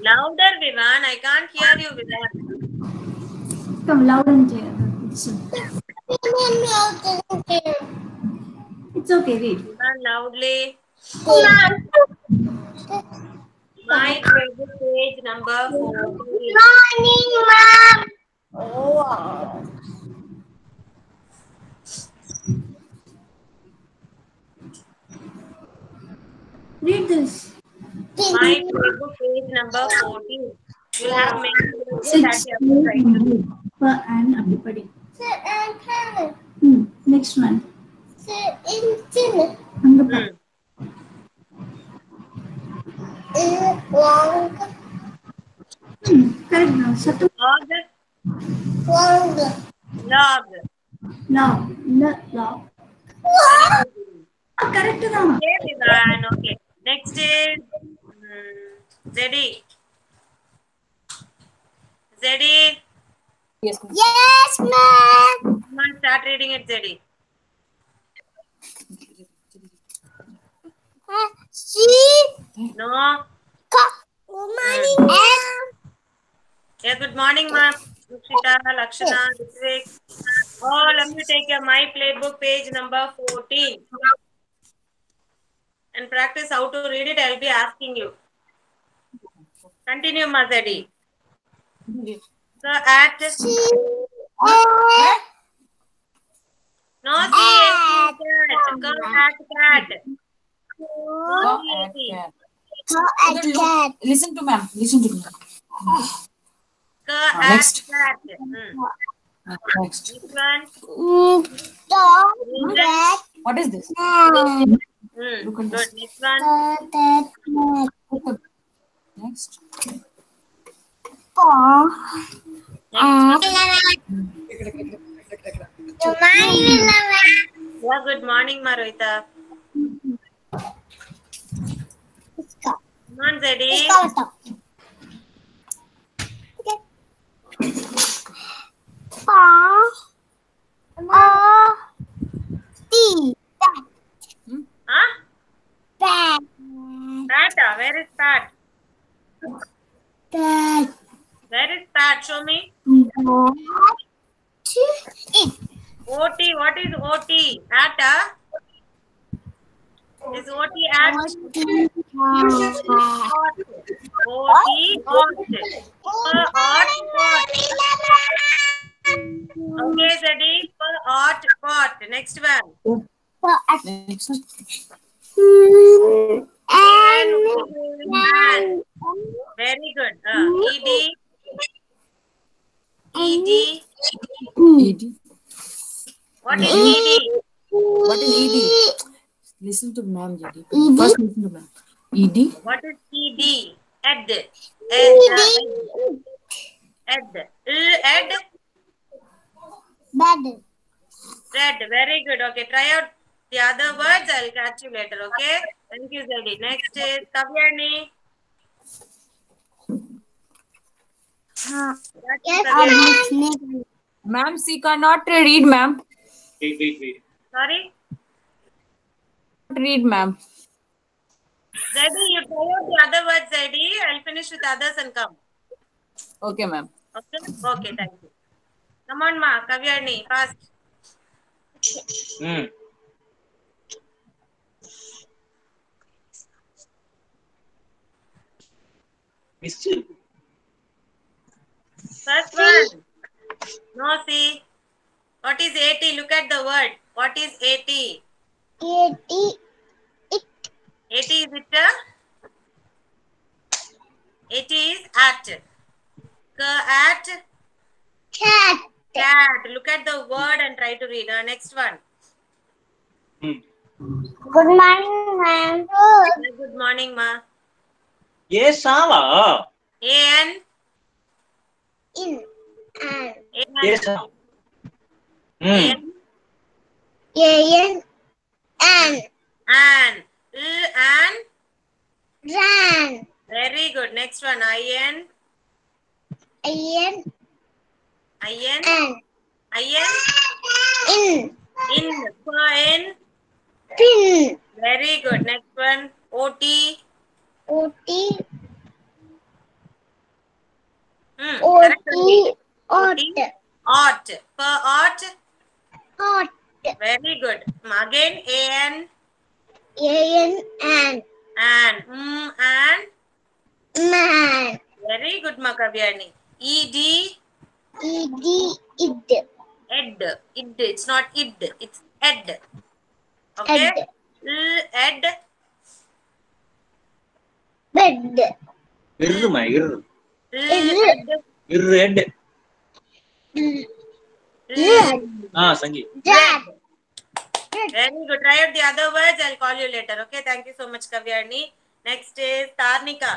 Louder, Vivan. I can't hear you, Vivan. Come loud and clear. It's okay, read. Vivan, loudly. My favorite page number 14. Morning, ma'am. Oh. Read this. My favorite page number 14. You'll have many words that Six. you have to write. And everybody. Next one. Angappa. Correct now. Satu. Log. Log. Log. Log. Correct now. Okay, Vivan. Okay. Next is Zeddy. Zeddy. Yes, ma'am. Come on, start reading it, Zeddy. No. Good morning, ma'am. Yeah, good morning, ma'am. Lakshita, Lakshana, Ritvik. All of you take your My Playbook page number 14 and practice how to read it. I'll be asking you. Continue, Mazadi. So at no cat. Go at cat. Listen to ma'am. Listen to me. Go Next. at cat. Next. This one. What is this? Good. Next one. Next. Yeah, good morning, Maroita. Come on, Zeddy. Huh? Pat. Where is Pat? Where is Pat? Show me. OT. What is OT? At? Is OT at? OT. Okay, Zeddy. Pot. Next one. Next. Very good. ED. What is ED? What is ED? Listen to ma'am, JD. First listen to ma'am. ED. What is ED? Ed. Red. Very good. Okay, try out the other words. I'll catch you later. Okay. Thank you, Zeddy. Next is Kavyani. Ma'am, she cannot read, ma'am. Wait. Sorry? Read, ma'am. Zeddy, you try out the other words, Zeddy. I'll finish with others and come. Okay, ma'am. Okay? Okay, thank you. Come on, Ma. Kavyani, fast. First one. No, see. What is 80? Look at the word. What is 80? 80 is it? 80 is at. At. Cat. Look at the word and try to read. Next one. Good morning, ma'am. Good morning, Ma. Yes, Sala. A-N. Yes, A-N. An. An. Very good. Next one. I-N. In. In. Very good. Next one. O-T. Correct only. Ought. Ought. Per ought. Ought. Very good. Again, an. An. And. And. Man. Very good, Makavyani. Ed. Id. Ed. Id. It's not id. It's ed. Okay. Ed. Ed. Bed. Irruma, irr. Ed. Irred. Sangi. Dad. Very good. Try out the other words. I'll call you later. Okay. Thank you so much, Kavyani. Next is Tarnika.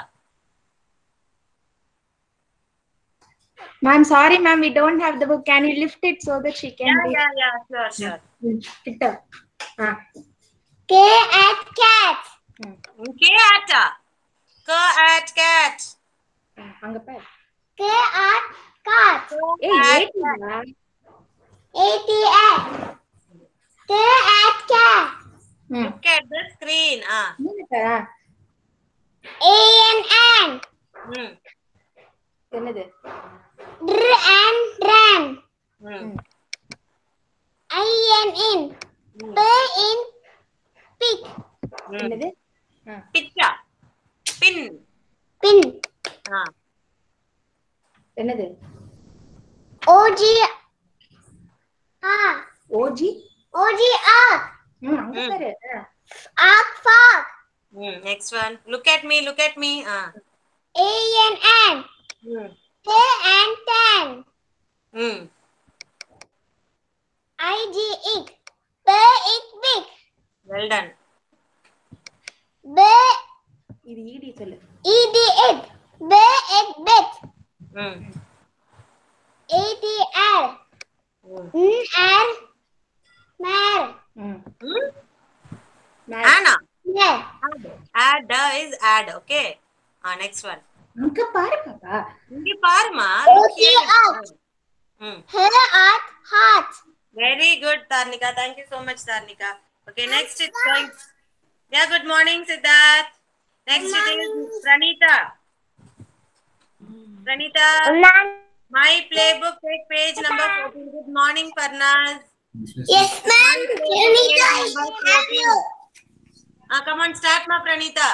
Ma'am, sorry, ma'am, we don't have the book. Can you lift it so that she can read? Yeah. Sure. Lift up. K at cat. K-ata. K-at cat. Anga pair. K at cat. Hey, K-at ATX. K at cat. Look at the screen. ANN. என்னது? Dr and dran. INN. P in pick. என்னது? Picture. Pin. Pin. என்னது? OG. Ah. OG? OG arc. அங்க பாரு. Arc fork. Next one. Look at me. ANN. K and tan. IG it. B it big. Well done. B இது ED சொல்லு. ED it. B it bit. ATR. N mare. Anna. Yeah. Add is add. Okay. Next one. அங்க பாரு பாப்பா. இங்க பாருமா. OG art. Hair art heart. Very good, Tarnika. Thank you so much, Tarnika. Okay, next it's going. Yeah, good morning, Siddharth. Next it is Pranita. My playbook, take page number 14. Good morning, Parnaz. Yes, ma'am. Pranita, I have you. Come on, start, ma Pranita.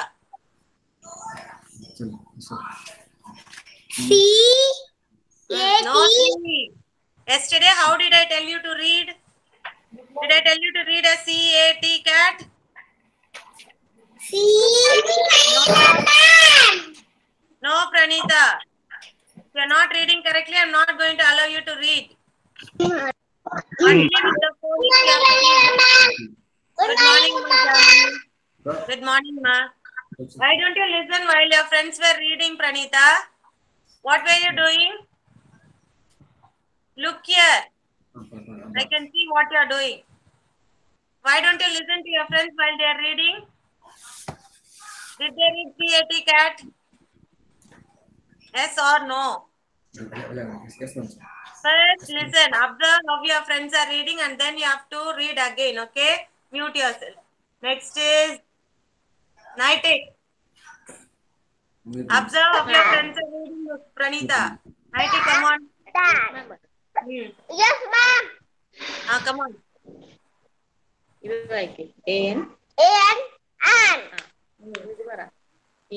C. No, C. Yesterday, how did I tell you to read? Did I tell you to read a C-A-T cat? C. No, Pranita. If you are not reading correctly, I am not going to allow you to read. Only with the phonics you have to read. Good morning, ma. Good morning, ma. Why don't you listen while your friends were reading, Pranita? What were you doing? Look here. I can see what you are doing. Why don't you listen to your friends while they are reading? Did they read C-A-T cat? Yes or no? First, listen. Observe how your friends are reading and then you have to read again, okay? Mute yourself. Next is Nightic. Observe how your friends are reading, Pranita. Nightic, come on. Yes, ma'am. Come on. இது like an And. இது வர P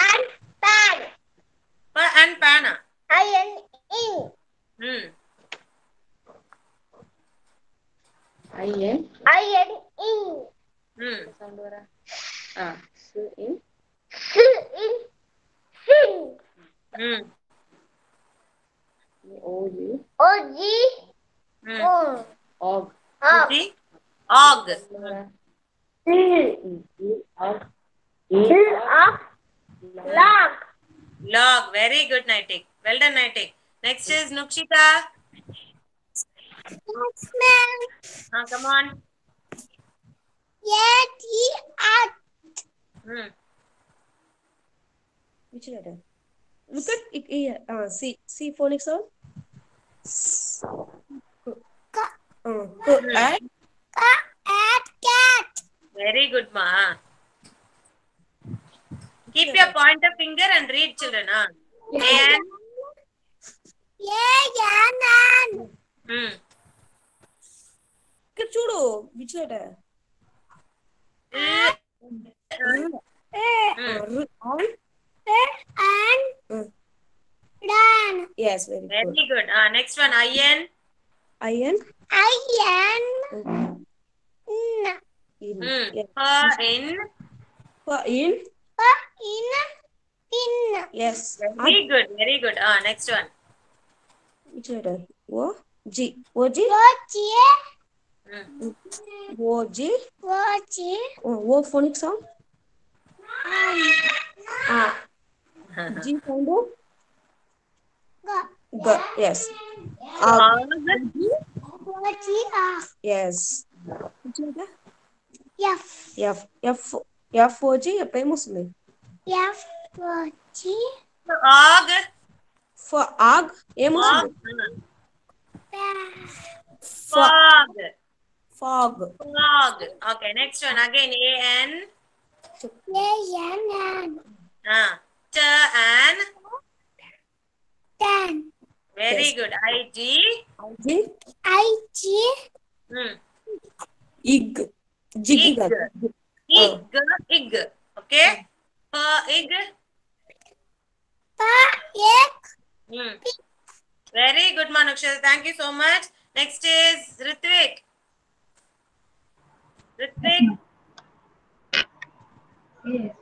and pan. And Pana. IN. IN sound வர in Sin. OG OG. og Og. Log. Log. Very good, Nightic. Well done, Nightic. Next is Nukshita. Yes, ma'am. Come on. At. Which letter? Look at C phonics sound. At cat. Very good, ma. Keep your pointer finger and read, children. An. ఇక్కడ చూడు which letter? Yes, Very good. Next one, IN. IN. In. Yes. In. In. Yes. Very good. Very good. Next one. Which letter? O G. O G. O G. O phonic sound. G sound. G. Yes. Yes. Which letter? F. F O G. ఏమొస్తుంది? Og. For ag. ఏమొస్తుంది? Fog. Fog. Fog. Okay, next one again. AN. Tan. Very Yes. good. IG. Ig. Jig. Ig. Okay. Ig. Very good, Manuksha. Thank you so much. Next is Ritvik. Ritvik. Yes,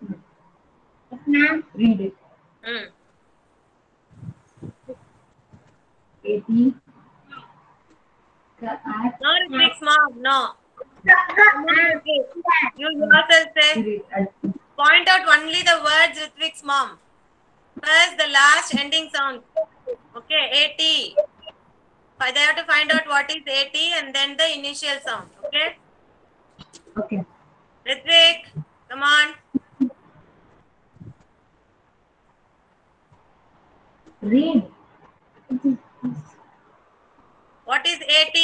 ma'am. Read it. 80. No, Ritvik's mom. No. You yourself say. Point out only the words Ritvik's mom. First, the last ending sound. Okay, AT. They have to find out what is AT and then the initial sound. Okay? Okay. Ritvik, come on. Read. What is AT?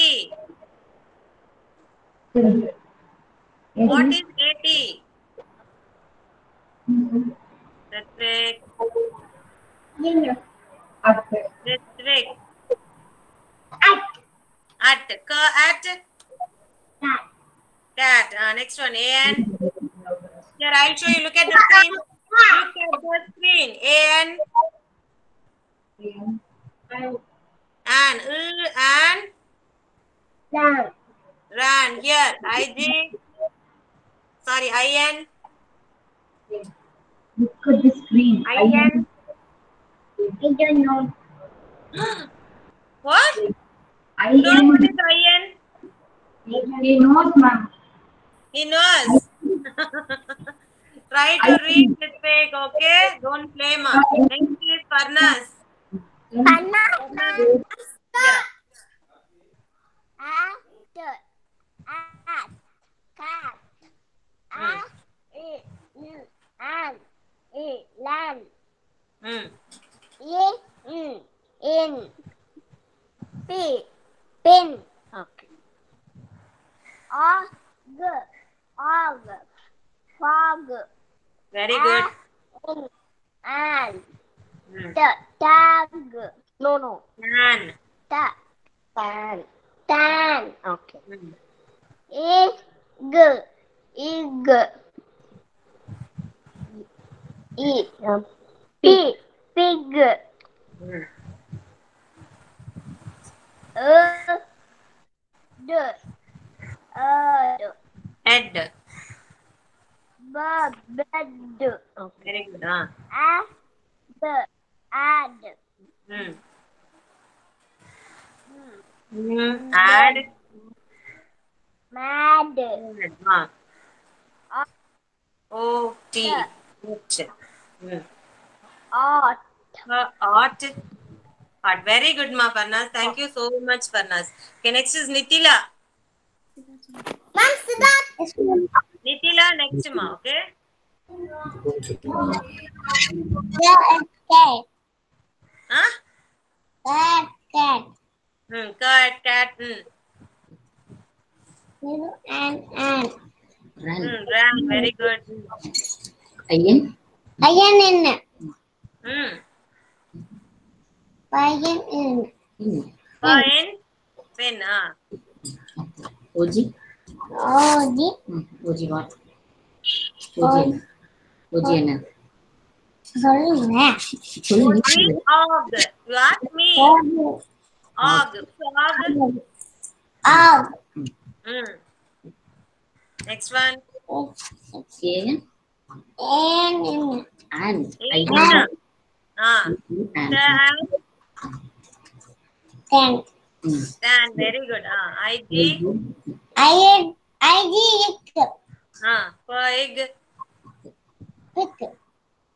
What is AT? Ritvik. Ritvik. At. At. Cat. Next one. AN. Here, I'll show you. Look at the screen. Look at the screen. AN. And. Ran. Here. IG. Sorry. IN. Look at the screen. IN. I don't know. What? I You don't know what is IN? He knows, ma'am. He knows. Try to read this page, okay? Don't play, ma. Next is Parnas. Yeah. Pin. Okay. Og. Fog. Very good. And. Tag. No. Tan. Tan. Okay. Ig. Pig. Head. Bed. Okay. Very good. Add. Add. Mad. O-T. Ought. Ought. Very good, ma, Parnas. Thank you so much, Parnas. Okay, next is Nitila. Ma'am, Siddharth. Nitila, next, ma, okay? Cat. Huh? Cat. Cat. And. Ram, very good. IN. INN. Hmm. INN. Fine. Pen. OG. OG. OG what? OG. OG. சொல்லுங்க. Og. You ask me. Og. Fog. Hmm. Next one. A. And. An. Stand. Very good. IG. For egg.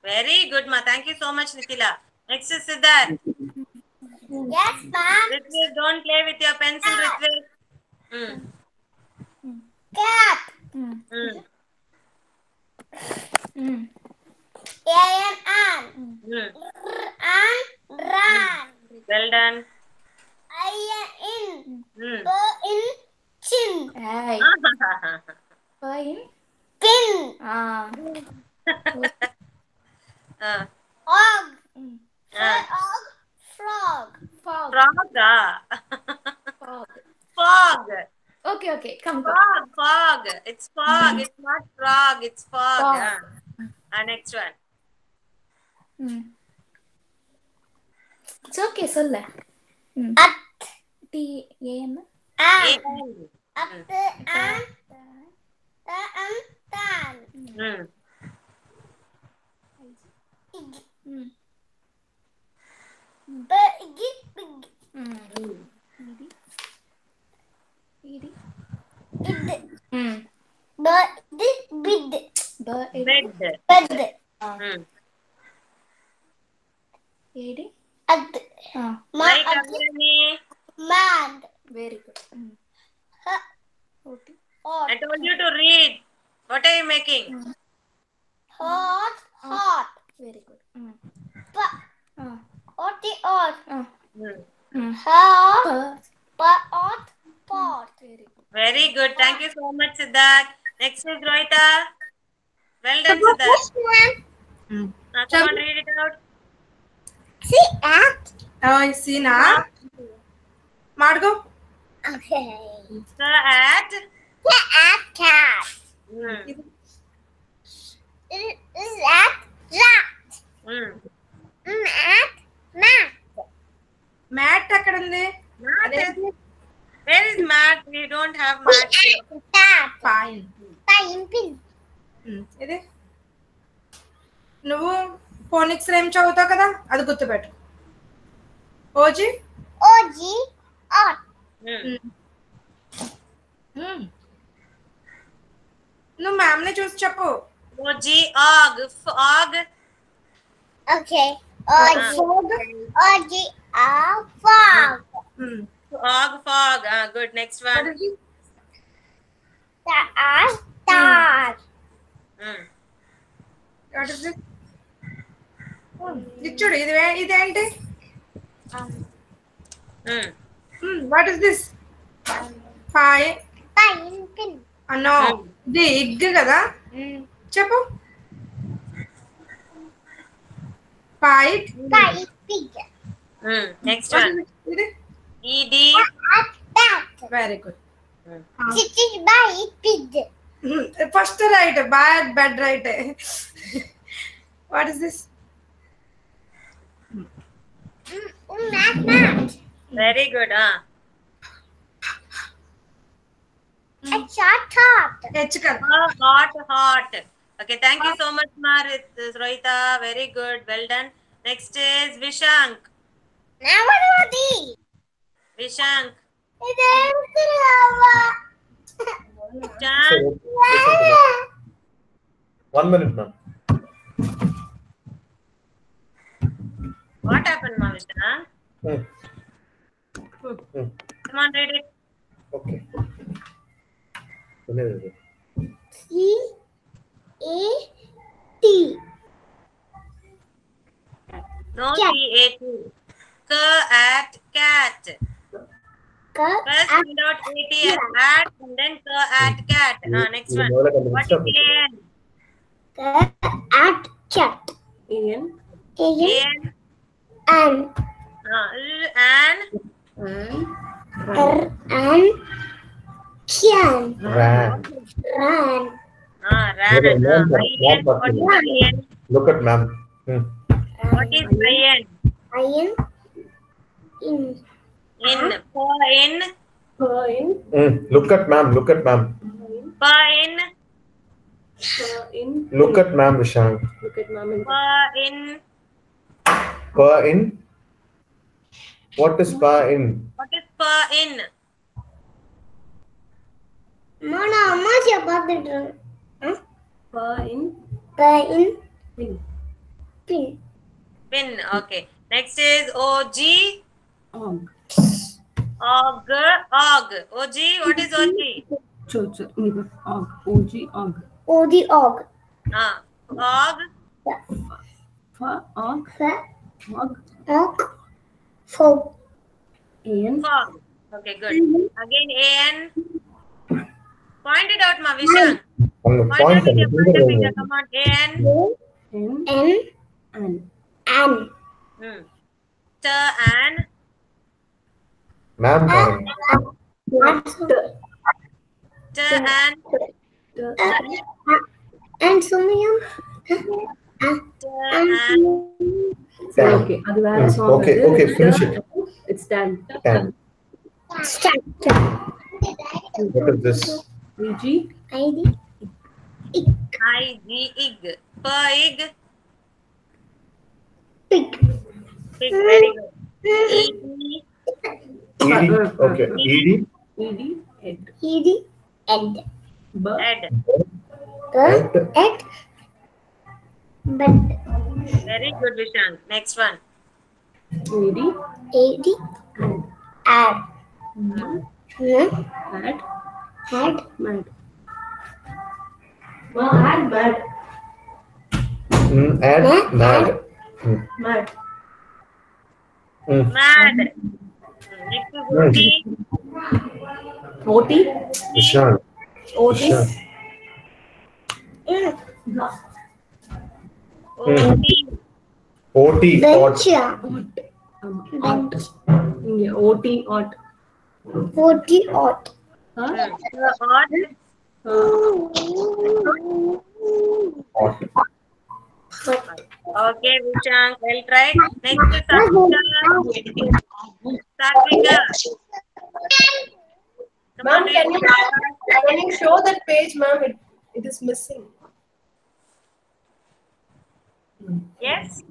Very good, ma. Thank you so much, Nikila. Next is Siddharth. Yes, ma'am. Ritvik, don't play with your pencil, Ritvik. Cat. Ran. Well done. In. Chin. Hey. Fine. Pin. Og. Frog. Fog. Frog. Fog. Fog. Okay. Come. Fog. It's fog. It's not frog. It's fog. Fog. Next one. It's okay, solla. At. T-A-N. Up. Tan. Bed. Edi. Right, Agrani. Mad. Very good. I told you to read. What are you making? Hot. Very good. Pot. Pot. Very good. Thank you so much, Siddharth. Next is Rohita. Well done, Siddharth. Come on, read it out. See at. I see now. Margo. Okay. At. Cat. Is at rat. Mat. Mat ఎక్కడ ఉంది? Where is mat? We don't have mat here. Fine. Pin. ఇది నువ్వు phonics రేమ్ చదువుతావు కదా, అది గుర్తుపెట్టు. OG. Ot. నువ్వు ma'am ని చూసి చెప్పు. OG. Og. Fog. Okay. Fog. Fog. Og. Fog. Good. Next one. Star. What is it? ఇది చూడు, ఇదేంటి? What is this? Pine. Pin. No, ఇది ఎగ్ కదా. చెప్పు. Pike. Pig. Next What one. is it? ఇది. ED. Bat. Very good. Sitting by pig. First right, bad right. What is this? Mat. Very good. A hot. H కదా. Hot. Okay, thank you so much, Rohita. Very good. Well done. Next is Vishank. Now what about these? Vishank. One minute, ma'am. What happened, Vishank? Come on, read it. Okay. C-A-T. No C-A-T. Cat. First find out A-T as at and then cat. Next one. What is A-N? At cat. An. An. An. An. Can. Ran. Ran. Ran. Ma'am, Ian. What is Ian? Look at ma'am. What is Ian? Iron. In. In. In. Look at ma'am. Look at ma'am. In. Look at ma'am, Vishal. Look at ma'am. In. In. What is in? What is in? Mona, அம்மாச்சியை பார்த்துட்டு In. in. Pin. Pin. Okay. Next is OG. Og. Og. Og. OG. What is OG? Og. OG. Og. Og. Og. Og. Og. Og. Og. Fog. An. Fog. Okay, good. Again, An. Point it out, Mavishan. Point it with your pointer finger. Come on, An. N. An. An. An. Ma'am. An. And Sumayam. An. Okay. அது வேற song. Okay, finish it. It's done. Can. Start. What is this? EG. ID. I-G. Ig. Pig. Pig. Pig. Very good. E-D. ED. Okay. ED. ED. Ed. ED. Ed. Ed. Ed. Bed. Very good, Vishan. Next one. AD. AD. Add. Add. Add. Mad. Well, add mad. Add. Mad. Mad. Mad. Next is OT. OT. Vishal. OT. OT. OT. Bench. Ot. Yeah, OT. Ot. OT. Ot. Huh? Odd. Ot. Okay, Vishan. Well tried. Next is Satvika. Satvika. Come on, Ma'am, can you show that page, ma'am? It is missing. Yes?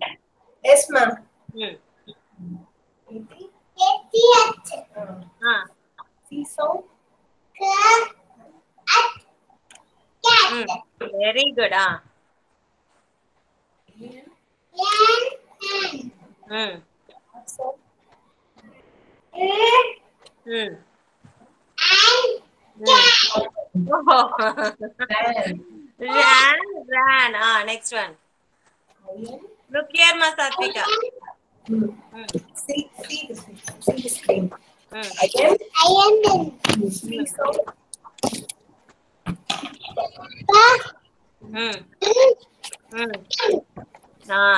Yes, ma'am. Seesaw. Very good. Ran. Next one. Look here, Satvika. See the screen. Seesaw.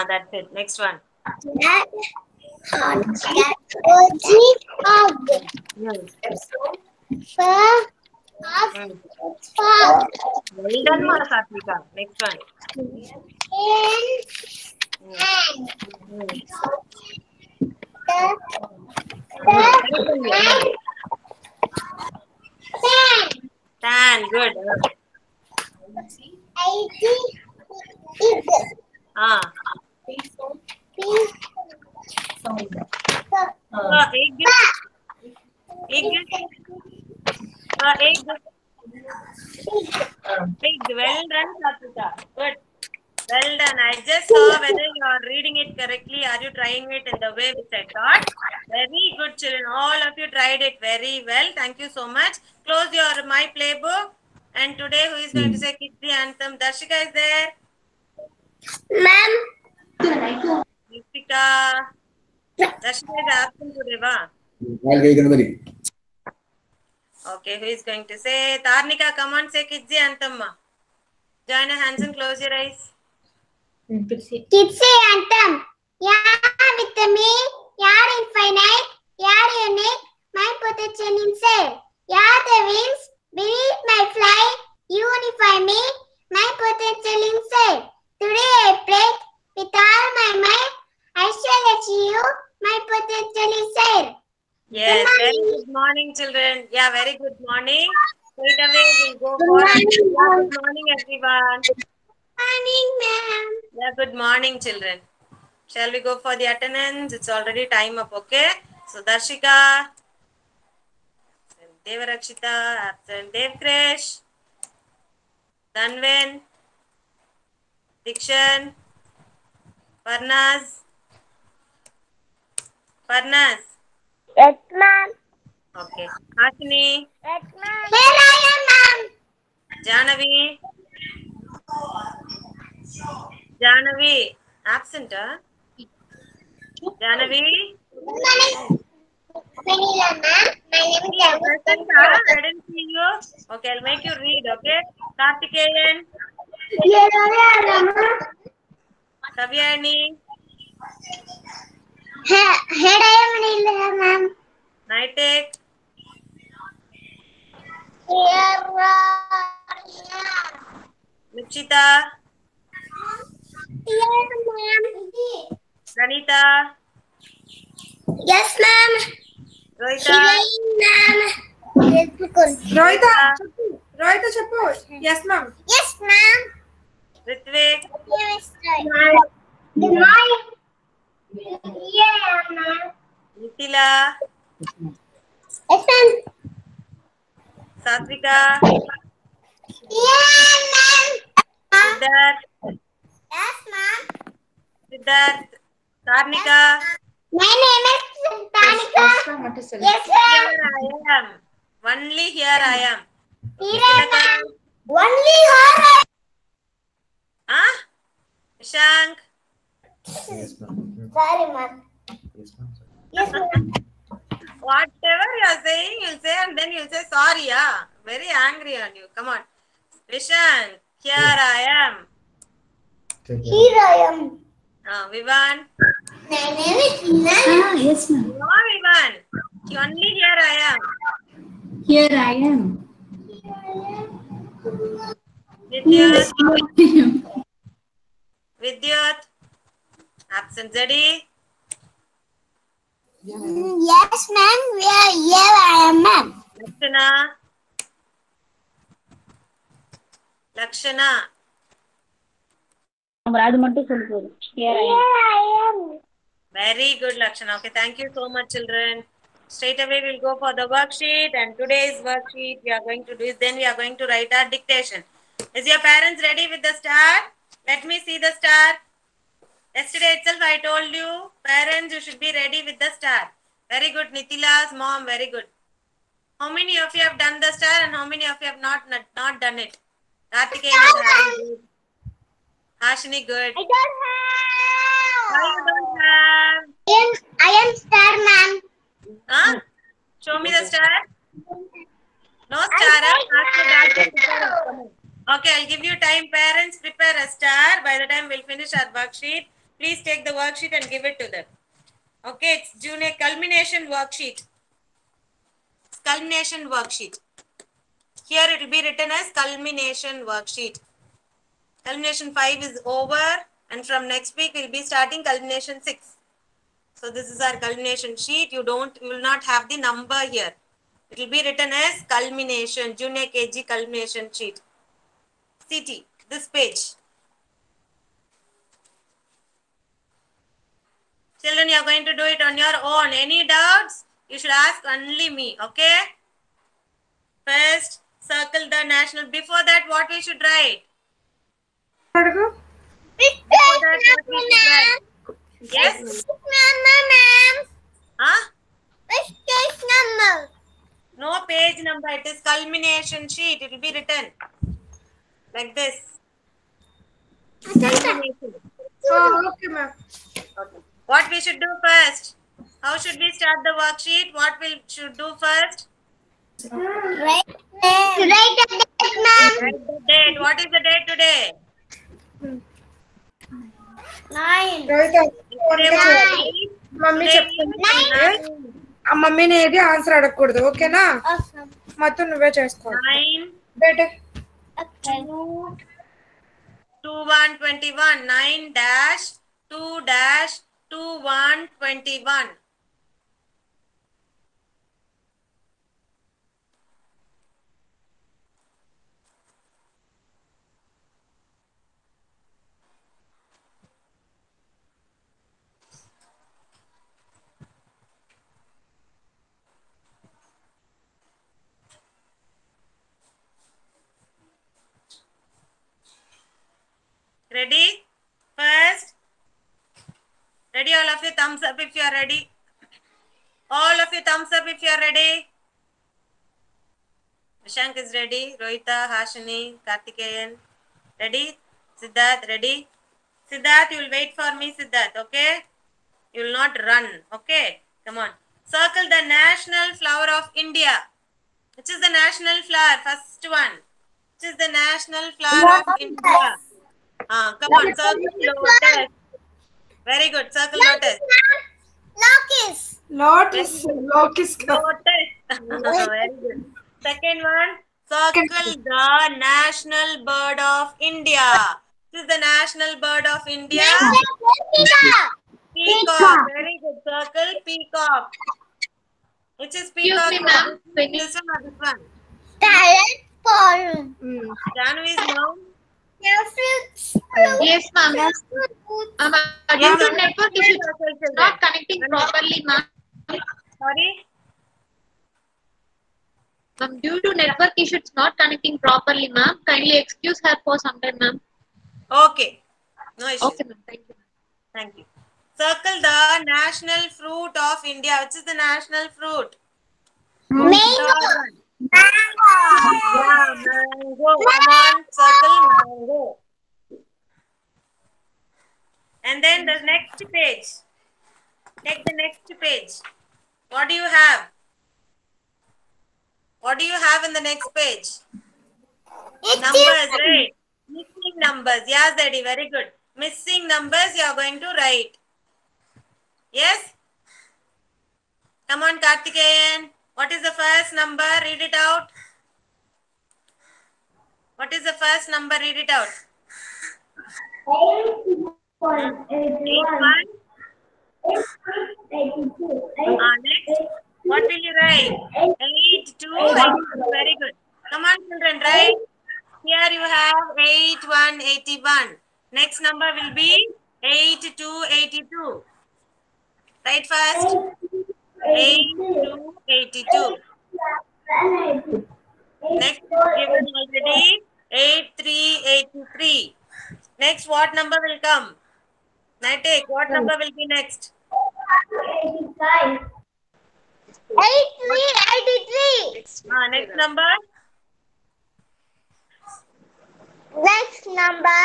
That's it. Next one. Well done, Satvika. Next one. Tan. Good. Egg. Pig. Well done, Satvika. Good. Well done. I just saw whether you are reading it correctly. Are you trying it in the way which I thought? Very good, children. All of you tried it very well. Thank you so much. Close your My Playbook. And today, who is going to say Kids the Anthem? Darshika is there. Ma'am. Ritika. Darshika is absent today, va? Okay, who is going to say? Tarnika, come on, say Kids the Anthem, ma. Join your hands and close your eyes. Kids say anthem. Yeah, with me. Yeah, infinite. Yeah, unique. My potential inside. Yeah, the wings beneath my fly. Unify me. My potential inside. Today I played with all my might. I shall achieve my potential inside. Yes, very good morning, children. Yeah, very good morning. Straight away we'll go for good morning, everyone. Morning, ma'am. Yeah, good morning, children. Shall we go for the attendance? It's already time up, okay? So, Darshika, Devarakshita, absent Devkresh, Danvin, Dikshan, Parnaz. Yes, ma'am. Okay. Ashini, Yes, ma'am. Here I am, ma'am. Janavi, absent, huh? Janavi? Good morning. Vanilla, ma'am. My name is Present, huh? I didn't see you. Okay, I'll make you read, okay? Kartikeyan, Here I am, ma'am. Kavyani, Here I am, Vanilla, ma'am. Naitek, Here I am. Nikshita, Here, ma'am. Pranita, Yes, ma'am. Rohita, Ma'am. Rohita, chappu. Yes, ma'am. Yes, ma'am. Ritvik, Yes, ma'am. Good morning. Yeah, ma'am. Nitila, Yes, ma'am. Satvika, Yeah, ma'am. Siddharth, Yes, ma'am. Karnika. My name is Tanika. Yes, Here ma'am. I am. Only here I am. Here I am. Only her. Huh? Shank. Yes, ma'am. Sorry, ma'am. Yes, ma'am. Yes, ma'am. Whatever you are saying, you'll say and then you'll say sorry, yeah. Very angry on you. Come on. Vishank, here I am. Take care. Here I am. Vivan. My name is Nana. Yes, ma'am. No, Vivan. Only here I am. Here I am. Vidyut. Vidyut. Absent Zedi. Yes, ma'am. Here I am, ma'am. Lakshana. Here I am. Very good, Lakshana. Okay, thank you so much, children. Straight away, we'll go for the worksheet. And today's worksheet we are going to do is then we are going to write our dictation. Is your parents ready with the star? Let me see the star. Yesterday itself, I told you, parents, you should be ready with the star. Very good, Nitila's mom. Very good. How many of you have done the star and how many of you have not done it? Kartikeyan is having good. Ashini, good. I don't Why have. you don't have? I am star, ma'am. Huh? Show me the star. No star. Huh? Okay, I'll give you time. Parents, prepare a star. By the time we'll finish our worksheet, please take the worksheet and give it to them. Okay, it's junior culmination worksheet. Culmination worksheet. Here it will be written as culmination worksheet. Culmination 5 is over, and from next week we'll be starting culmination 6. So this is our culmination sheet. You will not have the number here. It will be written as culmination, junior KG culmination sheet. CT, this page. Children, you are going to do it on your own. Any doubts? You should ask only me, okay? First, circle the national. Before that, what we should write? Before that, what we should write? Yes? Ma'am. Huh? Which page number? No page number. It is culmination sheet. It will be written like this. Culmination. Oh, okay, ma'am. Okay. What we should do first? How should we start the worksheet? What we should do first? Write the date, ma'am. Write the date. What is the date today? Nine. Rohitha Today వంట what చేయాలి. is? Mummy Today చెప్తుంది is nine. ఆ మమ్మీని ఏది answer అడగకూడదు ఓకేనా Awesome. మొత్తం నువ్వే చేసుకోవాలి 9 బేటే Okay. 2 121. 9 dash 2 dash 2 121. Ready? First. Ready, all of you? Thumbs up if you are ready. All of you, thumbs up if you are ready. Vishank is ready. Rohita, Hashini, Kartikeyan. Ready? Siddharth, ready? Siddharth, you will wait for me, Siddharth, okay? You will not run, okay? Come on. Circle the national flower of India. Which is the national flower? First one. Which is the national flower of India? Come on, circle lotus. Very good, circle lotus. Locust. Lotus locust Lotus. Very good. Second one, circle the national bird of India. This is the national bird of India. Peacock. Very good. Circle peacock. Which is peacock? This one or this one? Talent forum. Janvi's mom. Yes, ma'am. Due to network issues not connecting properly, ma'am. Sorry? Ma'am, due to network issues not connecting properly, ma'am. Kindly excuse her for some time, ma'am. Okay. No issue. Okay, ma'am. Thank you. Thank you. Circle the national fruit of India. Which is the national fruit? Mango. Yeah, mango. Come on, circle mango. And then the next page. Take the next page. What do you have? What do you have in the next page? Numbers, right? Missing numbers. Yes, Daddy. Very good. Missing numbers you are going to write. Yes? Come on, Kartikeyan. What is the first number? Read it out. What is the first number? Read it out. 81. Next. What will you write? 82. Very good. Come on, children. Write. Here you have 81, 81. Next number will be 82, 82. Write first. 82, 82. Next given already 83, 83. Next, what number will come? Naitek, what number will be next? 83. 83. Next number? Next number.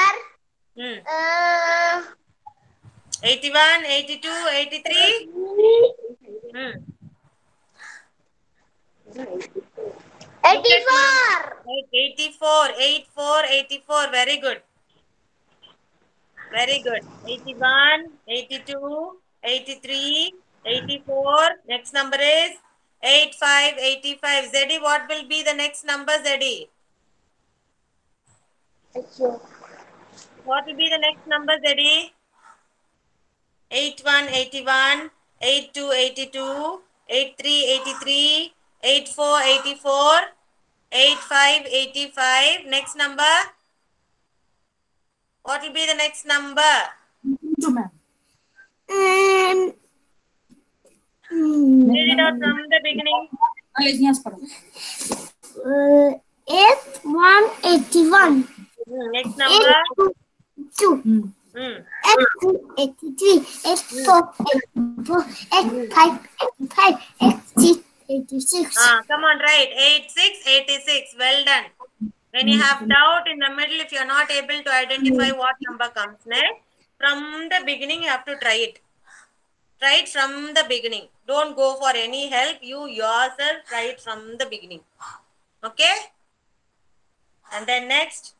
81, 82, 83. 84. 84, 84, 84. Very good. Very good. 81, 82, 83, 84. Next number is 85, 85. Zeddy, what will be the next number, Zeddy? What will be the next number, Zeddy? 81, 81, 82, 82, 83, 83, 84, 84, 85, 85. Next number? What will be the next number? Read it out from the beginning. 81. Next number? 2. 83, 84, 84, 85, 85, 86, 86. Come on, right. 86, 86. Well done. When you have doubt in the middle, if you are not able to identify what number comes next, from the beginning you have to try it. Try it from the beginning. Don't go for any help. You yourself try it from the beginning. Okay? And then next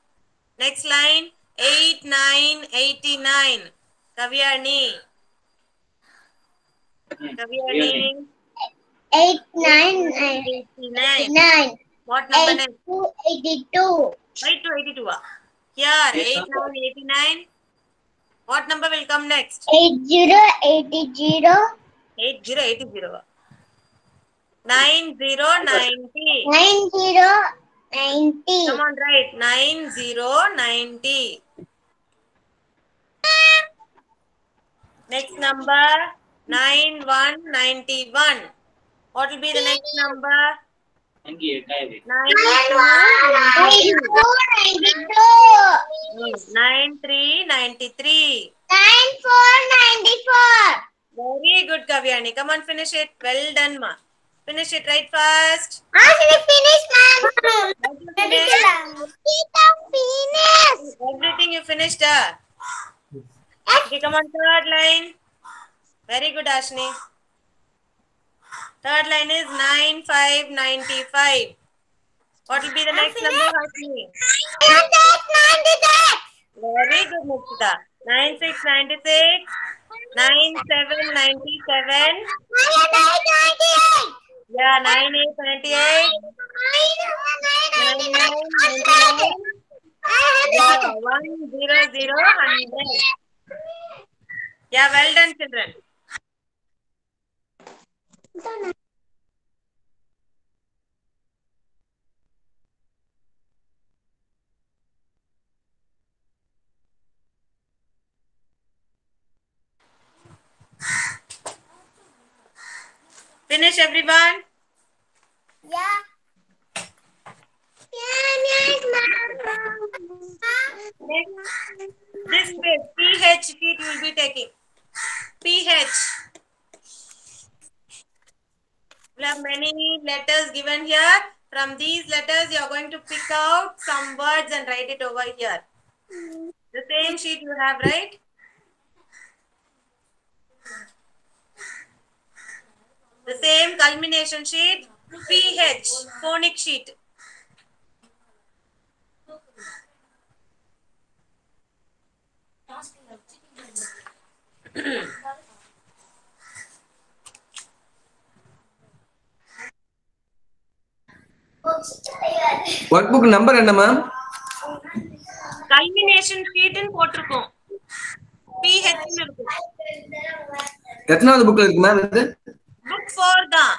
line, 89, 89. Kavyani. Kavyani. 899. 89. What number next? 82. 82. Here, 89. What number will come next? 80. 80. 80. 90. 90. 90. Come on, write. 90. 90. Next number, 9191. What will be the next number? 92. 9393. 94. Very good, Kavyani. Come on, finish it. Well done, ma. Finish it right fast. Finish, ma'am. Finish. Everything you finished, Okay, come on, third line. Very good, Ashni. Third line is 9595. What will be the next number, Ashni? 96. Very good, Mukta. 9696. 9797. Yeah, 9898. 9999. Yeah, 100 100. Yeah, well done, children. Finish, everyone. Yeah. This page, PH sheet you will be taking. PH. We have many letters given here. From these letters, you are going to pick out some words and write it over here. The same sheet you have, right? The same culmination sheet, PH, phonic sheet. Work book number என்ன ma'am? Culmination ஷீட்னு போட்டுருக்கோம். PH ன்னு இருக்கும். எத்தனாவது புக்ல இருக்கு ma'am இது? Book 4 தான்.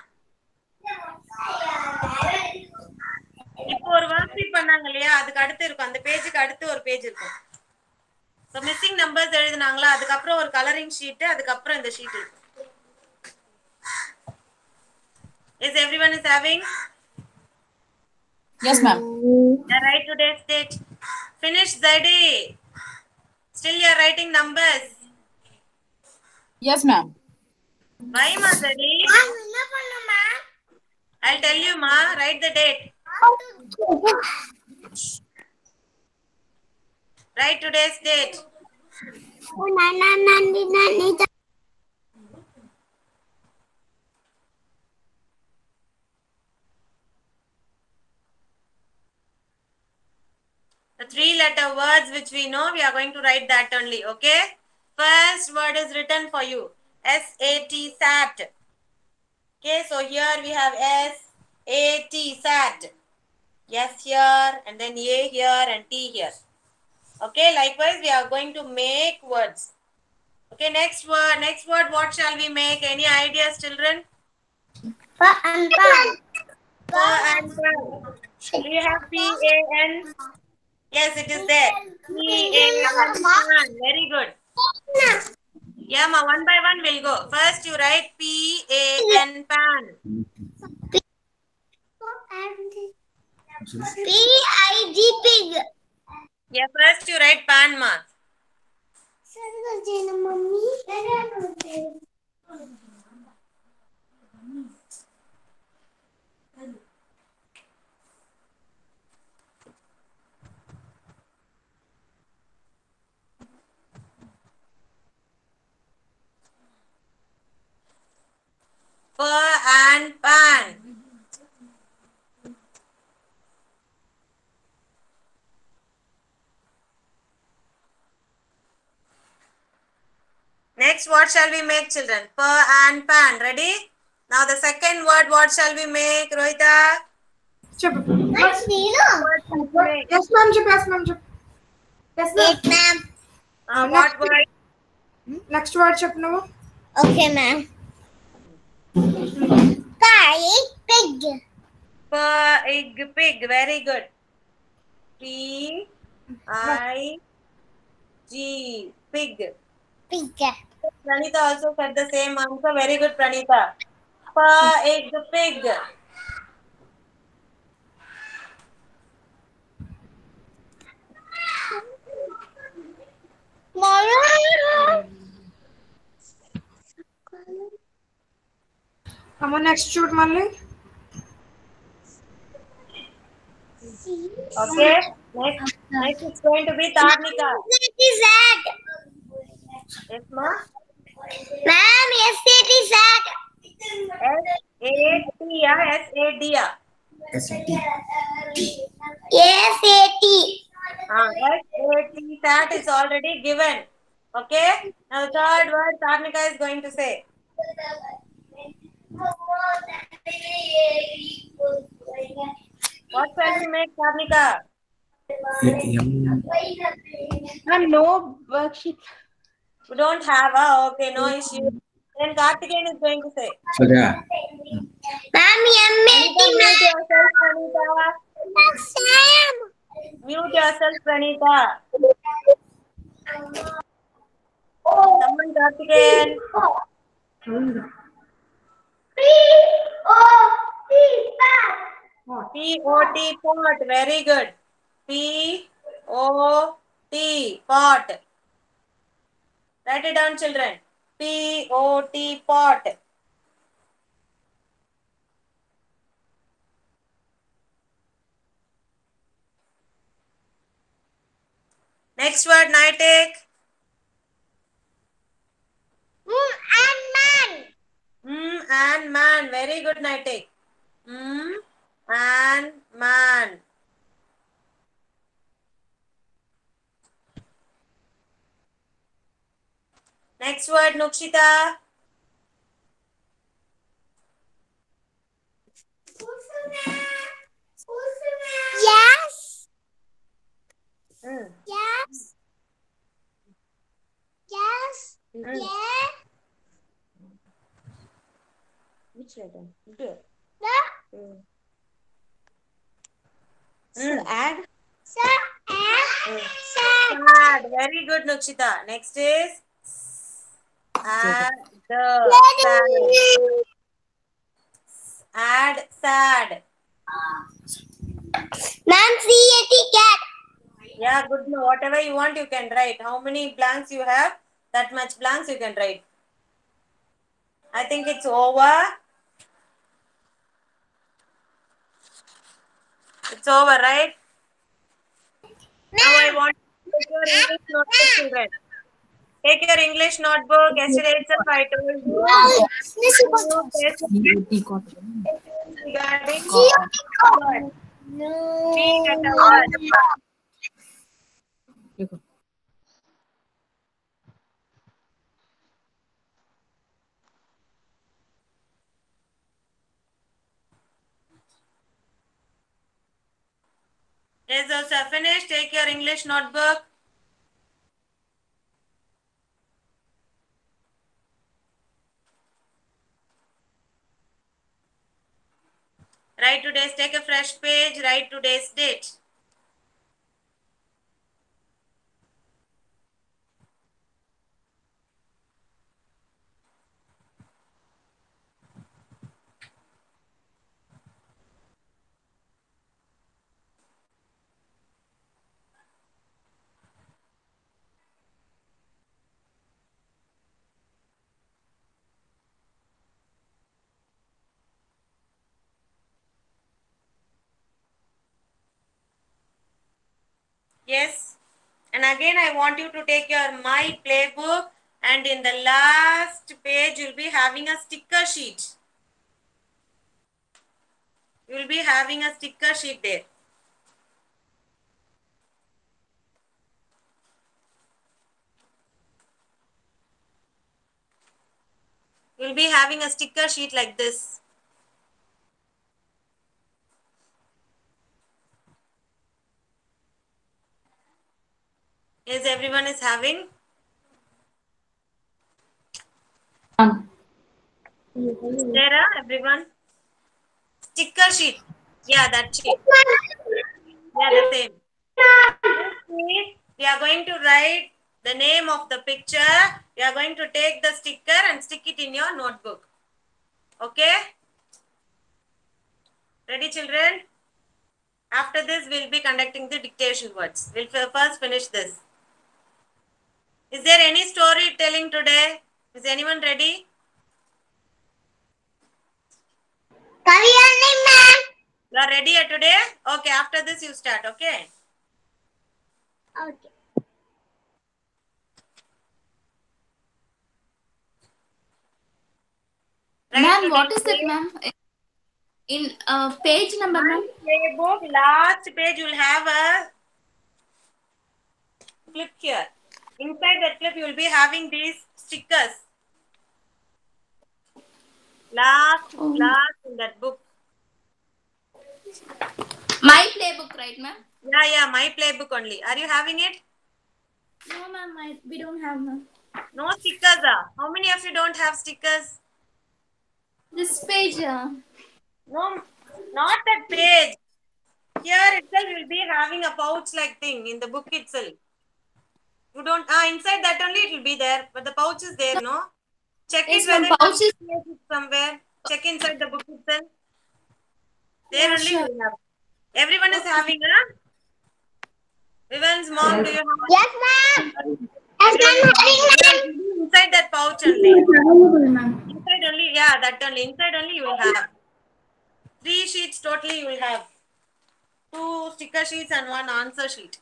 இப்போ ஒரு வர்க் ஷீட் பண்ணாங்க இல்லையா, அதுக்கு அடுத்து இருக்கும். அந்த பேஜுக்கு அடுத்து ஒரு பேஜ் இருக்கும். சோ மிஸ்ஸிங் நம்பர்ஸ் எழுதுனாங்களா, அதுக்கு அப்புறம் ஒரு கலரிங் ஷீட், அதுக்கு அப்புறம் இந்த ஷீட் இருக்கும். Is everyone is having? Yes, ma'am. Write today's date. Finish Zaidi. Still you are writing numbers. Yes, ma'am. Why, ma, Zaidi? I'll tell you, ma. Write the date. Write today's date. The 3-letter words which we know, we are going to write that only, okay? First word is written for you. S-A-T, sat. Okay, so here we have S-A-T, sat. S here, and then A here, and T here. Okay, likewise, we are going to make words. Okay, next word, what shall we make? Any ideas, children? Pa and pan. Pa and pan. Do you have P-A-N? Yes, it is there. P-A-N, pan. Very good. Yeah, ma, one by one we'll go. First you write P-A-N, pan. P-I-G, pig. Yeah, first you write pan, ma. Pa and pan. Next, what shall we make, children? Per and pan. Ready? Now the second word, what shall we make, Rohita? చెప్పు. What shall we make? Yes, ma'am. చెప్పు. Yes, ma'am. చెప్పు. Yes, ma'am. Eight, ma'am. What word? Next word చెప్పు నువ్వు. Okay, ma'am. Pig. Pig. Very good. P-I-G. Pig. Pranita also said the same answer. Very good, Pranita. Pig. Come on, next shoot మళ్ళీ. Okay. Next is going to be Tarnika. Yes, ma. Ma'am, S-A-T, SAT. S-A-T, S-A-D. S-A-T. S-A-T, that is already given. Okay. Now the third word Tarnika is going to say. What shall we make, Tarnika? No worksheet. You don't have okay, no issue. Then Karthikeyan is going to say. Ma'am, M-A-T, Mute yourself, Pranita. Sam. Mute yourself, Pranita. Someone, Karthikeyan. P-O-T, pot. Very good. P-O-T, pot. Write it down, children. P-O-T, pot. Next word, Nitek. And man. And man. Very good, Nitek. And man. Next word, Nukshita. Yes. Mm. Yes. Yes. Yeah. Which letter? Good. Sad. Sad. Very good, Nukshita. Next is sad. Add sad. Ma'am, C-A-T, cat. Yeah, good. Whatever you want, you can write. How many blanks you have, that much blanks you can write. I think it's over. It's over, right? Now I want to take your English notebook, children. Take your English notebook. Yesterday itself I told you. Regarding word. Speak at a word. Yes, those are finished. Take your English notebook. Write today's, take a fresh page, write today's date. Yes. And again, I want you to take your My Playbook, and in the last page, you'll be having a sticker sheet. You'll be having a sticker sheet there. You'll be having a sticker sheet like this. Is everyone is having? There, everyone? Sticker sheet. Yeah, that sheet. Yeah, the same. We are going to write the name of the picture. We are going to take the sticker and stick it in your notebook. Okay? Ready, children? After this, we'll be conducting the dictation words. We'll first finish this. Is there any storytelling today? Is anyone ready? You are ready today? Okay, after this you start, okay? Okay. Ma'am, what is that, ma'am? In page number, ma'am? Playbook, last page you will have a clip here. Inside that clip you will be having these stickers. Last in that book. My playbook, right, ma'am? Yeah, my playbook only. Are you having it? No, ma'am, we don't have, ma'am. No stickers. How many of you don't have stickers? This page. No, not that page. Here itself you will be having a pouch like thing in the book itself. You don't, inside that only it will be there, but the pouch is there, no? Check Yes, it whether ma'am, pouch is somewhere. Check inside the book itself. There Yeah, only sure. you have. Everyone is having, Vivan's mom, do you have? Yes, ma'am. Yes, ma'am. Inside that pouch only. available, ma'am. Inside only, yeah, that only. Inside only you will have. 3 sheets totally you will have. 2 sticker sheets and 1 answer sheet.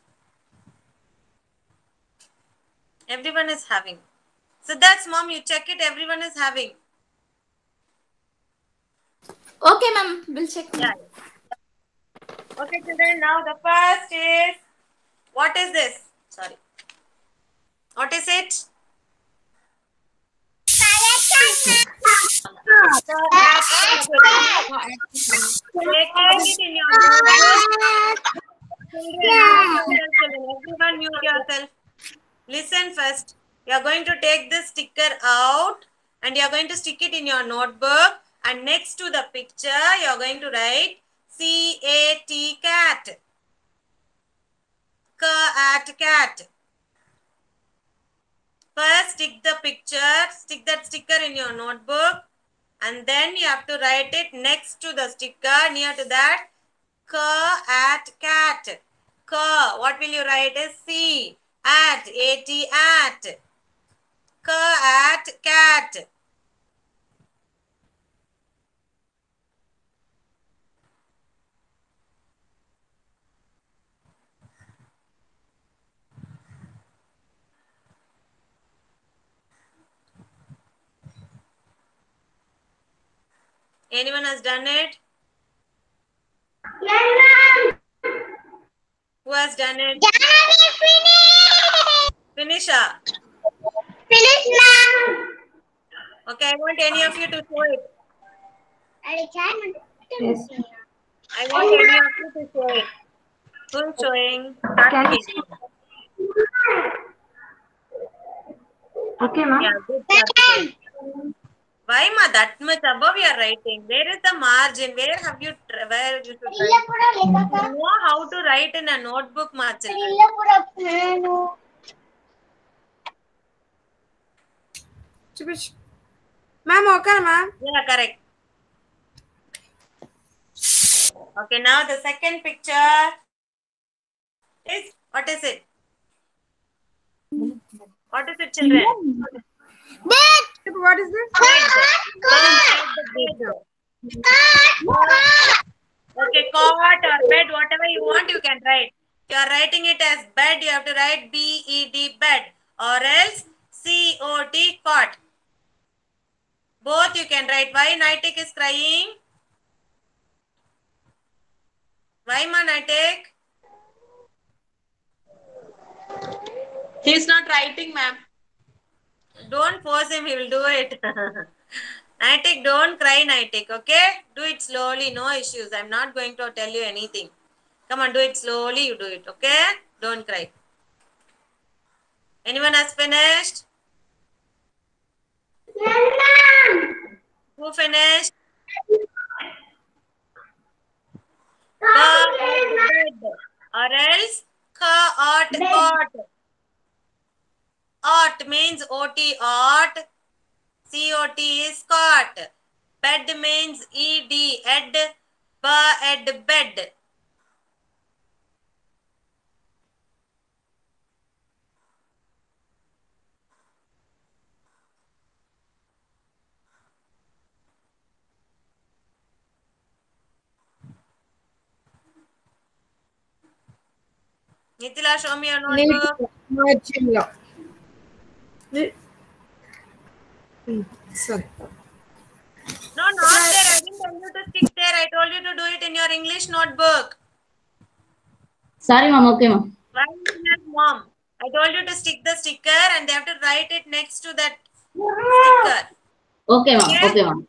Everyone is having. So that's mom, you check it, everyone is having. Okay, ma'am, we'll check. Yeah. Okay, children, now the first is, what is this? Sorry. What is it? Take it in your notebook. Everyone mute yourself. Listen first. You are going to take this sticker out and you are going to stick it in your notebook. And next to the picture, you are going to write C-A-T, cat. Cat. First, stick the picture, stick that sticker in your notebook. And then you have to write it next to the sticker, near to that, cat. What will you write as C? A-T, at. Cat. Anyone has done it? Yes, ma'am. Who has done it? Finish, Finisher. ma'am. Okay, I want any of you to show it. Yes. I want any of you to show it. Who is showing? Okay, ma'am. Yeah, good job. Why ma that much above you are writing? Where is the margin? Where have you where you should write? You know how to write in a notebook, ma children. Ma'am, okay, ma'am. Yeah, correct. Okay, now the second picture is, what is it? What is it, children? What is this? Okay, cot or bed, whatever you want, you can write. If you are writing it as bed, you have to write B-E-D, bed, or else C-O-T, cot. Both you can write. Why Naitik is crying? Why ma Naitik? He is not writing, ma'am. Don't force him, he will do it. Nitik, don't cry, Nitik, okay? Do it slowly, no issues. I'm not going to tell you anything. Come on, do it slowly, you do it, okay? Don't cry. Anyone has finished? Who finished? Bed. Or else, cot. Ot means OT, ot. COT is cot. Bed means ED, ed. Ed, bed. Nitila, show me your notebook. Sorry. No, not there. I didn't tell you to stick there. I told you to do it in your English notebook. Sorry, ma'am. Okay, ma'am. Why mom? I told you to stick the sticker and they have to write it next to that sticker. Okay, ma'am. Okay, ma'am.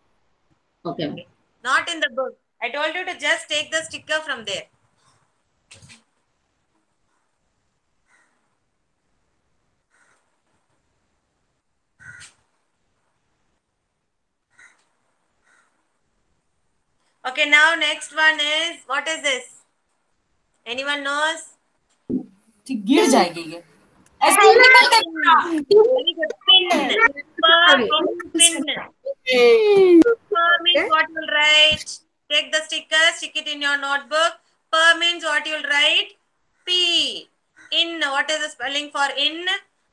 Okay, ma'am. Not in the book. I told you to just take the sticker from there. Okay, now next one is, what is this? Anyone knows? गिर जाएगी ये. Very good. Pin. Pin. Means what you'll write. Take the sticker, stick it in your notebook. Per means what you'll write. P. In. What is the spelling for in?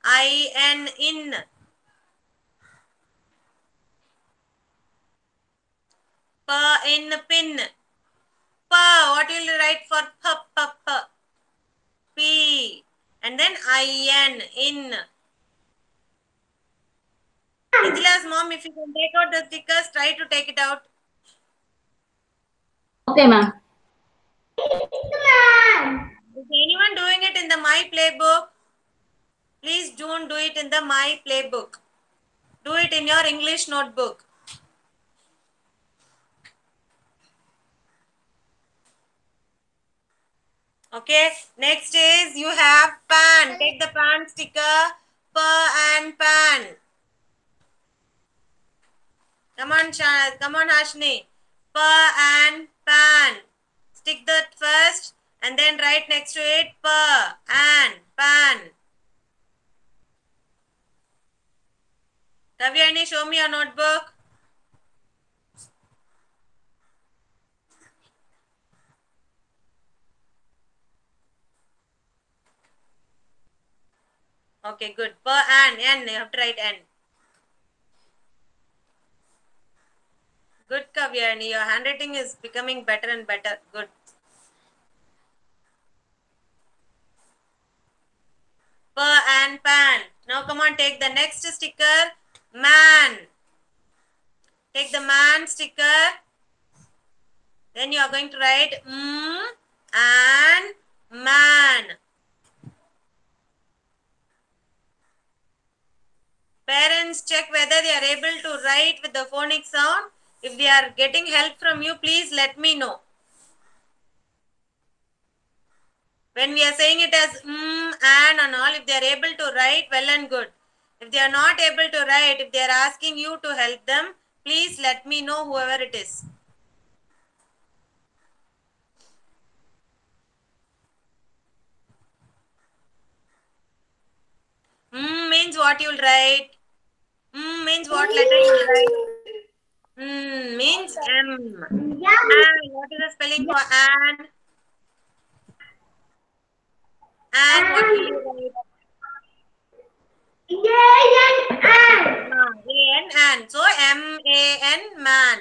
I-N. In. Per in pin. Pa. What will you write for p? P. And then I-N. In. Nichila's mom, if you can take out the stickers, try to take it out. Okay, ma'am. Is anyone doing it in the My Playbook? Please don't do it in the My Playbook. Do it in your English notebook. Okay, next is you have pan. Take the pan sticker. And pan. Come on, Ashni. And pan. Stick that first and then write next to it and pan. Kavyani, show me your notebook. Okay, good. N. You have to write N. Good, Kavyani. Your handwriting is becoming better and better. Good. And pan. Now come on, take the next sticker. Man. Take the man sticker. Then you are going to write and man. Parents, check whether they are able to write with the phonic sound. If they are getting help from you, please let me know. When we are saying it as and all, if they are able to write, well and good. If they are not able to write, if they are asking you to help them, please let me know, whoever it is. Means what you'll write. Means what letter you'll write. Means M. And what is the spelling for an? And what will you write? A-N. So M-A-N, man.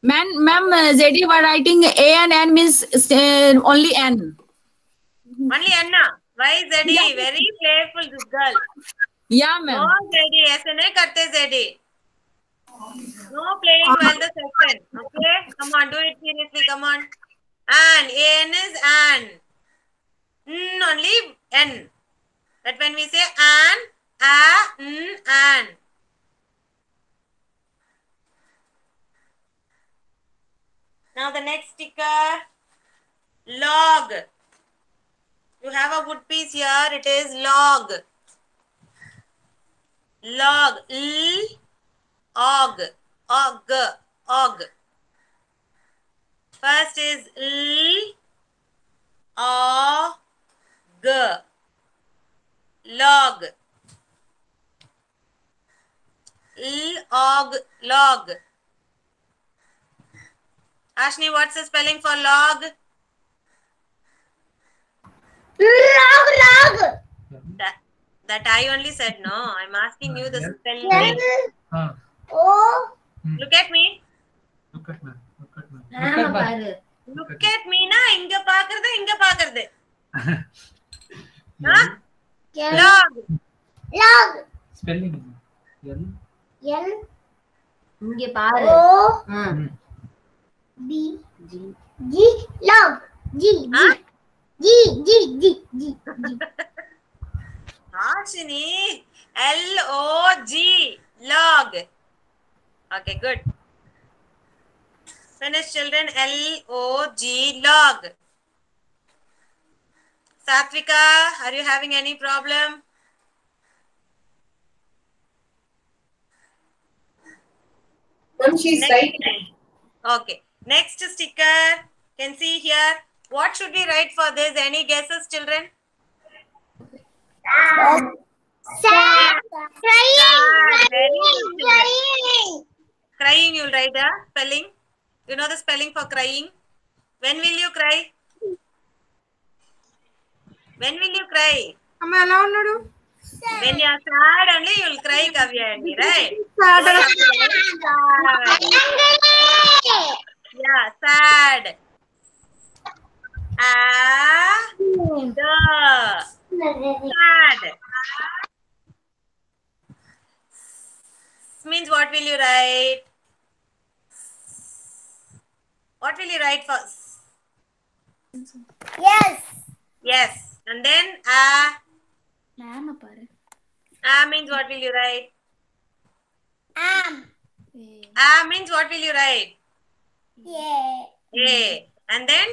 Ma'am, ZD were writing A and N means only N. Only N. Why ZD? Yeah. Very playful, this girl. Yeah, ma'am. No ZD. ऐसे नहीं करते ZD. No playing while the session. Okay? Come on, do it seriously. Come on. An. A-N is an. Only N. But when we say an, an. Now the next sticker. Log. You have a wood piece here. It is log. Log. L. Og. Og. Og. First is L. O. G. Log. Log. Log. Ashni, what's the spelling for log? Log. That I only said, no. I'm asking you the spelling. O. Look at me. Look at me. Look at me. Look at me na. Inga paakarde. Huh? Log. Log. Spelling. L. L. இங்க பாரு. O. B. G. Log. G. G. Ashini. L-O-G. Log. Okay, good. Finish, children. L-O-G. Log. Satvika, are you having any problem? She's right. Okay. Next sticker. Can see here. What should we write for this? Any guesses, children? Sad. Crying, you'll write a spelling. You know the spelling for crying? When will you cry? When will you cry? When you are sad only you will cry, Kavya, right? Yeah, sad. Sad. Means what will you write? What will you write first? Yes. And then means what will you write? Means what will you write? A. And then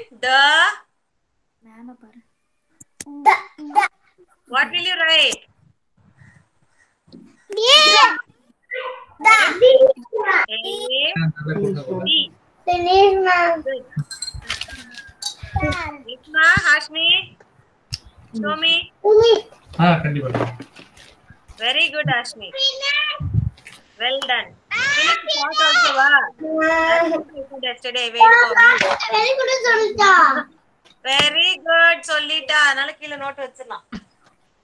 what will you write? Finish, ma'am. Isma, Hashmi, show me. Very good, Hashmi. Well done. Finish the shot also, yesterday. Wait for me. Very good, Solita. Very good, Solita. Note vechirலாம்.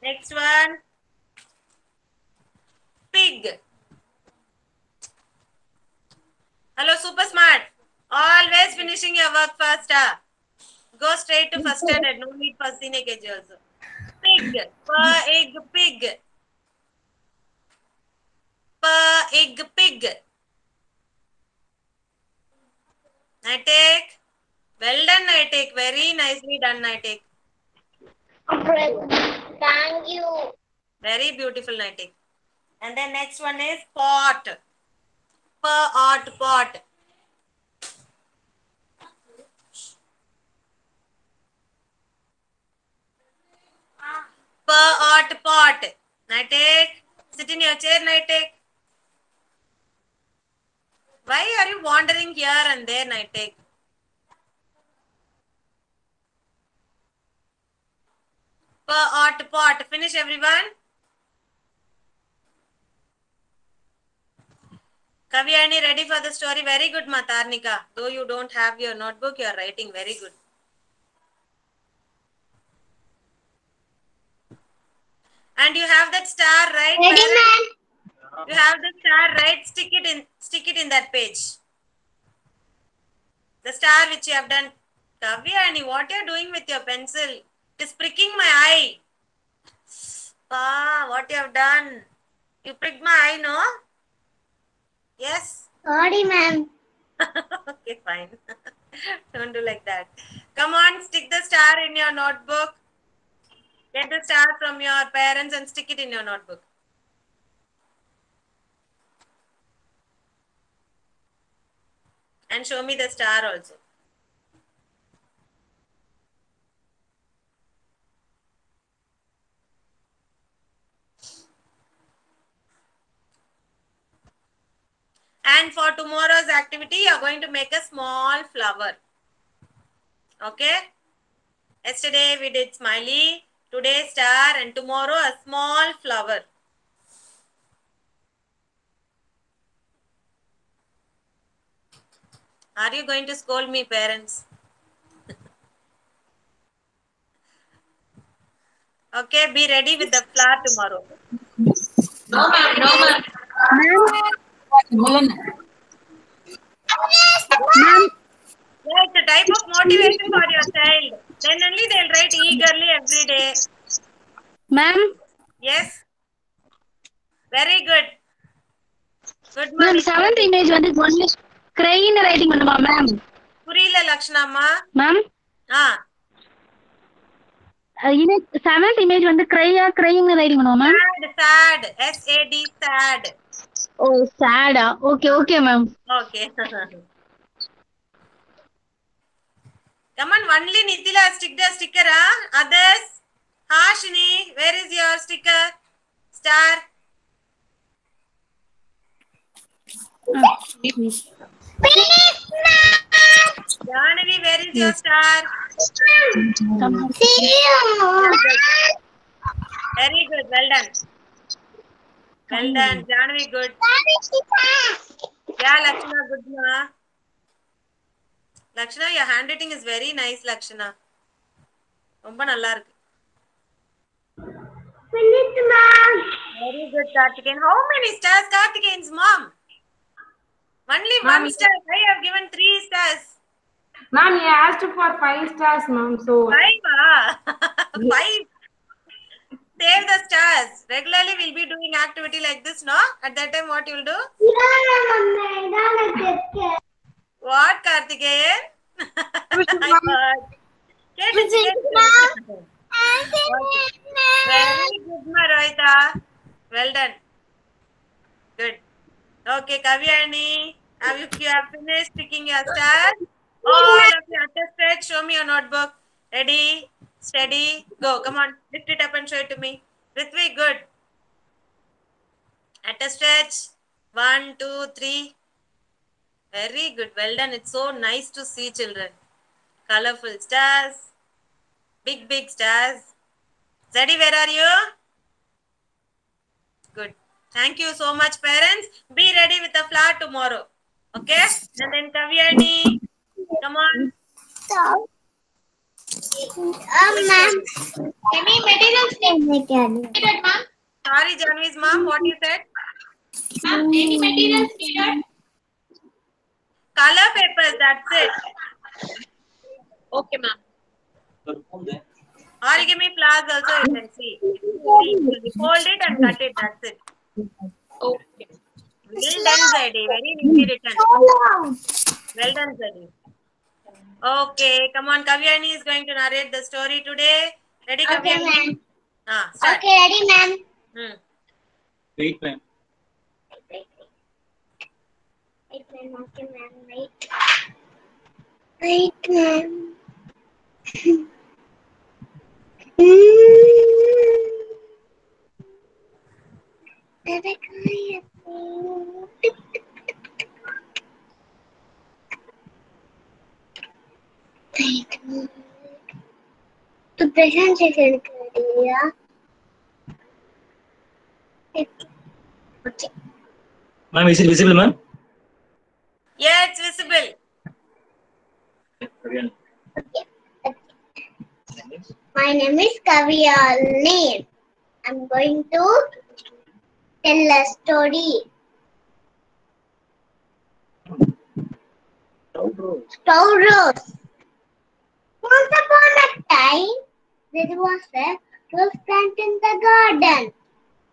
Next one. Pig. Hello, super smart. Always finishing your work first. Go straight to first standard. No need for senior KG also. Pig. Egg, pig. Egg, pig. I take. Well done, I take. Very nicely done, I take. Thank you. Very beautiful, I take. And then next one is pot. Pot. Pot. Pot. Nightek. Sit in your chair, Nightek. Why are you wandering here and there, Nightek? Pot. Finish, everyone. Kavyani, ready for the story? Very good, Matarnika. Though you don't have your notebook, you are writing very good. And you have that star, right? Ready, ma'am. You have the star, right? Stick it in that page. The star which you have done. Kavyani, what you are doing with your pencil? It is pricking my eye. What you have done? You pricked my eye, no? Yes? Sorry, ma'am. Okay, fine. Don't do like that. Come on, stick the star in your notebook. Get the star from your parents and stick it in your notebook. And show me the star also. And for tomorrow's activity, you are going to make a small flower. Okay? Yesterday we did smiley, today star, and tomorrow a small flower. Are you going to scold me, parents? Okay, be ready with the flower tomorrow. No, ma'am. No, ma'am. Yeah, it's a type of motivation for your child. Then only they'll write eagerly every day. Ma'am? Yes. Very good. Good Ma'am, morning. seventh image வந்து only crying writing பண்ணுமா ma'am? புரியல லக்ஷ்ணாம்மா. Ma'am? Seventh image வந்து crying writing பண்ணுமா ma'am? Sad. SAD, sad. Oh, sad. Okay, ma'am. Okay. Come on, only Nithila stick the sticker, Others? Hashini, where is your sticker? Star. Janavi, where is your star? See you. Very good, well done. Well done, Janavi, good. Yeah, Lakshana, good ma. Lakshana, your handwriting is very nice, Lakshana. ரொம்ப நல்லா இருக்கு. Very good, Karthikeyan. How many stars, Karthikeyan's mom? Only one star. I have given 3 stars. Ma'am, he asked for 5 stars, ma'am. So 5, 5. Save the stars. Regularly we'll be doing activity like this, no? At that time, what you will do? What, Karthikeyan? I heard. Very good, Rohita. Well done. Good. Okay, Kavyani, have you finished picking your stars? All of you attested. Show me your notebook. Ready, steady, go. Come on, lift it up and show it to me. Prithvi, good. Attested. 1, 2, 3. Very good. Well done. It's so nice to see children. Colorful stars. Big stars. Zeddy, where are you? Good. Thank you so much, parents. Be ready with the flower tomorrow. Okay? And then Kavyani, come on. Ma'am. Any materials needed, ma'am? Sorry, Janvi's mom, what you said? Ma'am, any materials needed? Color papers, that's it. Okay, ma'am. Origami flowers also you can see. Fold it and cut it, that's it. Okay. Well done, Zeddy. Very neatly written. Well done, Zeddy. Okay, come on. Kavyani is going to narrate the story today. Ready, Okay, Kavyani? ma'am. Start. Okay, ready, ma'am. Wait, ma'am. Wait, ma'am. Okay, ma'am. Wait, ma'am. तो present से कर दिया Ma'am, is it visible, ma'am? Yeah, it's visible. Again. My name is Kavyani. I'm going to tell a story. Stone rose. Once upon a time, there was a rose plant in the garden.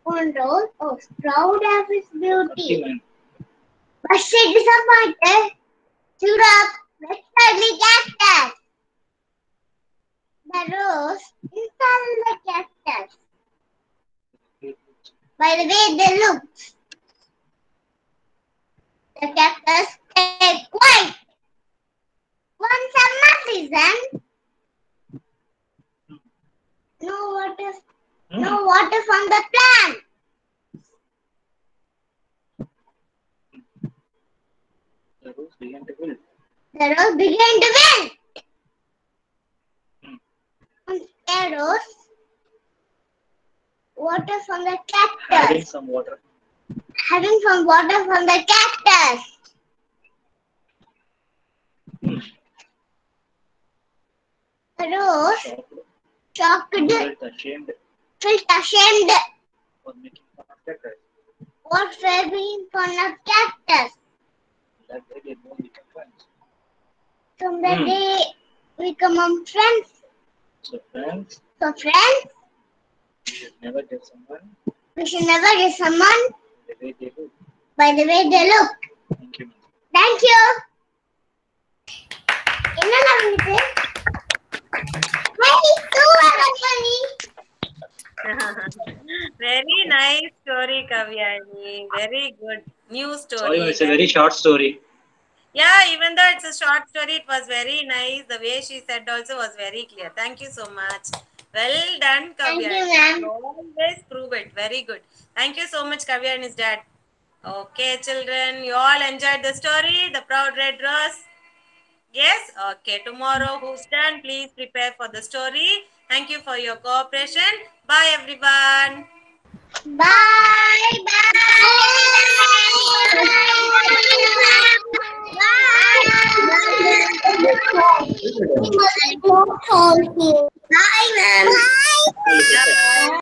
One rose was proud of its beauty. But she disappointed. Stood up with ugly cactus. The rose insulted the cactus. By the way they looked, the cactus stayed quiet. One summer season, no water from the plant. began to build. The rose began to wilt. Arrows, water from the Having cactus. some water. Having some water from the cactus. The rose shocked, Felt ashamed felt ashamed, for making fun of cactus. was making fun of cactus. That day they both became friends. From the day we become friends. So friends, So friends, you should never judge someone we should never judge someone the way they look. by the way they look. Thank you. Thank you. என்னென்ன வந்துச்சு? Hey, super funny. Very nice story, Kavyani. Very good. New story. Sorry, it's a very short story. Yeah, even though it's a short story, it was very nice. The way she said also was very clear. Thank you so much. Well done, Thank Kavyani. you, ma'am. You always prove it. Very good. Thank you so much, Kavyani's dad. Okay, children, you all enjoyed the story, The Proud Red Rose? Yes? Okay, tomorrow, who's done? Please prepare for the story. Thank you for your cooperation. Bye, everyone. Bye. Bye. Bye, ma'am. Yeah, bye.